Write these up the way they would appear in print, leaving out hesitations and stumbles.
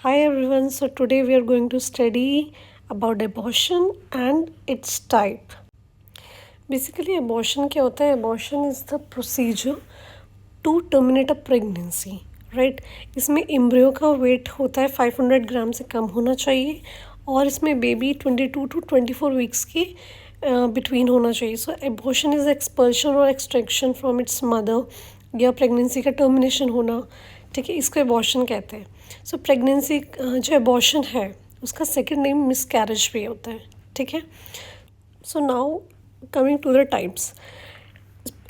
Hi everyone, so today we are going to study about abortion and its type. Basically abortion क्या होता है? Abortion is the procedure to terminate a pregnancy, right? इसमें embryo का wait होता है 500 ग्राम से कम होना चाहिए और इसमें बेबी 22 to 24 वीक्स की बिटवीन होना चाहिए. सो एबॉर्शन इज़ एक्सपल्शन और एक्सट्रैक्शन फ्रॉम इट्स मदर या प्रेगनेंसी का टर्मिनेशन होना, ठीक है, इसको एबॉर्शन कहते हैं. सो प्रेगनेंसी जो एबॉर्शन है उसका सेकंड नेम मिसकैरेज भी होता है, ठीक है. So now coming to the types.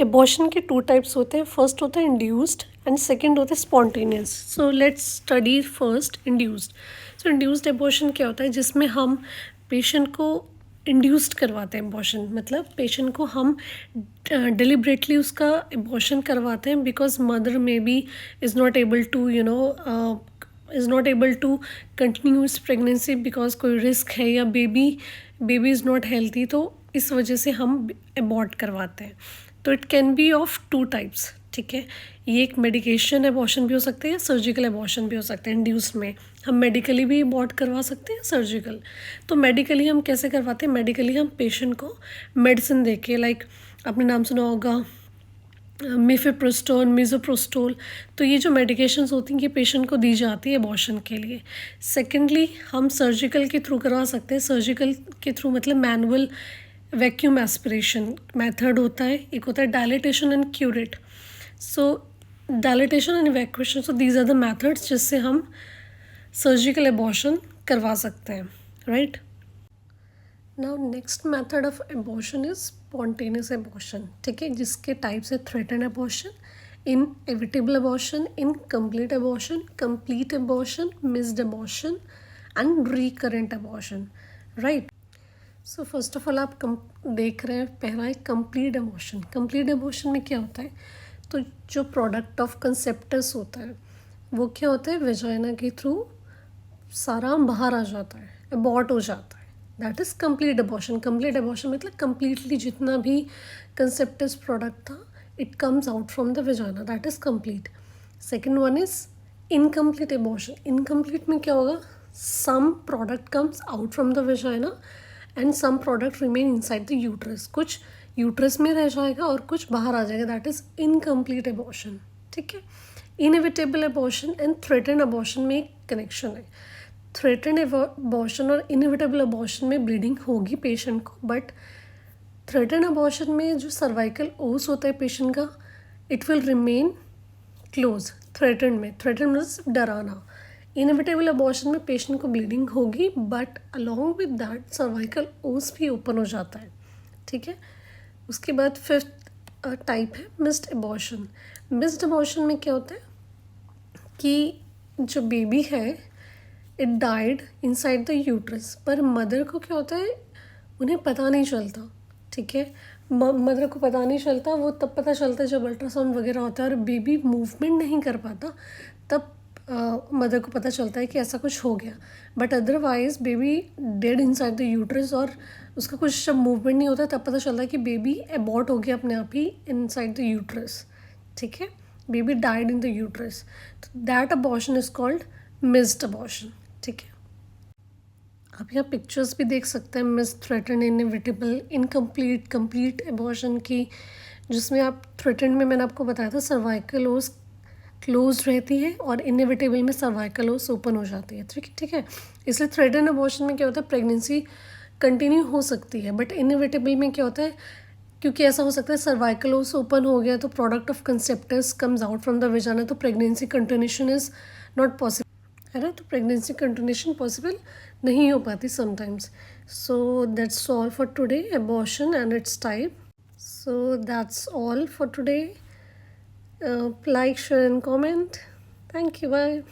Abortion के 2 टाइप्स होते हैं. फर्स्ट होता है इंड्यूस्ड एंड सेकंड होता है spontaneous. So let's study first induced. So induced abortion क्या होता है? जिसमें हम पेशेंट को इंड्यूस्ड करवाते हैं एबॉर्शन, मतलब पेशेंट को हम डिलिबरेटली उसका एबॉर्शन करवाते हैं because mother may be is not able to is not able to continue इस प्रेगनेंसी बिकॉज कोई रिस्क है या बेबी इज़ नॉट हेल्थी, तो इस वजह से हम एबॉर्ट करवाते हैं. तो it can be of 2 types, ठीक है. ये एक मेडिकेशन एबॉर्शन भी हो सकता है या सर्जिकल एबॉर्शन भी हो सकता है. इंड्यूस में हम मेडिकली भी एबॉर्ट करवा सकते हैं, सर्जिकल. तो मेडिकली हम कैसे करवाते हैं? मेडिकली हम पेशेंट को मेडिसिन दे के, लाइक आपने नाम सुना होगा मिफेप्रोस्टोल, मिज़ोप्रोस्टोल. तो ये जो मेडिकेशंस होती हैं ये पेशेंट को दी जाती है एबॉर्शन के लिए. सेकेंडली हम सर्जिकल के थ्रू करवा सकते हैं. सर्जिकल के थ्रू मतलब मैनुअल वैक्यूम एस्पिरेशन मेथड होता है. एक होता है dilatation and curette. So dilatation and evacuation, so these are the methods जिससे हम सर्जिकल एबॉर्शन करवा सकते हैं, right. Now next method of abortion is spontaneous abortion, ठीक है, जिसके टाइप्स है threaten abortion, inevitable abortion, incomplete abortion, complete abortion, missed abortion and recurrent abortion, right. So first of all आप देख रहे हैं पहला है कंप्लीट एबॉर्शन. कंप्लीट एबॉर्शन में क्या होता है? तो जो प्रोडक्ट ऑफ कंसेप्टस होता है वो क्या होता है? वेजाइना के थ्रू सारा बाहर आ जाता है, एबॉर्ट हो जाता है. That is complete abortion. Complete abortion मतलब कंप्लीटली जितना भी कंसेप्टस प्रोडक्ट था it comes out from the vagina, that is complete. Second one is incomplete abortion. Incomplete में क्या होगा? Some product comes out from the vagina and some product remain inside the uterus. कुछ uterus में रह जाएगा और कुछ बाहर आ जाएगा, दैट इज़ इनकम्प्लीट एबॉर्शन, ठीक है. Inevitable abortion and threaten abortion में एक कनेक्शन है. थ्रेटन एबॉर्शन और इनएविटेबल एबॉर्शन में ब्लीडिंग होगी पेशेंट को, बट थ्रेटन एबॉर्शन में जो सर्वाइकल ओस होता है पेशेंट का it will remain close. Threaten means डराना. इनएविटेबल अबॉर्शन में पेशेंट को ब्लीडिंग होगी but along with that cervical os भी ओपन हो जाता है, ठीक है. उसके बाद फिफ्थ टाइप है मिस्ड एबॉर्शन. मिस्ड एबॉर्शन में क्या होता है कि जो बेबी है it died inside the uterus, पर मदर को क्या होता है उन्हें पता नहीं चलता, ठीक है. मदर को पता नहीं चलता, वो तब पता चलता है जब अल्ट्रासाउंड वगैरह होता है और बेबी मूवमेंट नहीं कर पाता, तब मदर को पता चलता है कि ऐसा कुछ हो गया. But otherwise baby dead inside the uterus और उसका कुछ जब मूवमेंट नहीं होता तब पता चलता है कि बेबी एबॉर्ट हो गया अपने आप ही इनसाइड द यूट्रस, ठीक है. Baby died in the uterus. तो that abortion is called missed abortion, ठीक है. आप यहाँ पिक्चर्स भी देख सकते हैं missed, threaten, inevitable, incomplete, complete abortion की, जिसमें आप थ्रेटन में मैंने आपको बताया था सर्वाइकल ओस क्लोज रहती है और इनएविटेबल में सर्वाइकल ओस ओपन हो जाती है, ठीक है. इसलिए थ्रेटन एबॉर्शन में क्या होता है प्रेगनेंसी कंटिन्यू हो सकती है, बट इनएविटेबल में क्या होता है क्योंकि ऐसा हो सकता है सर्वाइकल ओस ओपन हो गया तो product of conceptus comes out from the vagina, तो pregnancy continuation is not possible, है ना. तो प्रेगनेंसी कंटिन्यूशन पॉसिबल नहीं हो पाती sometimes. So that's all for today, abortion and its type. So that's all for today. Like, share and comment. Thank you. Bye.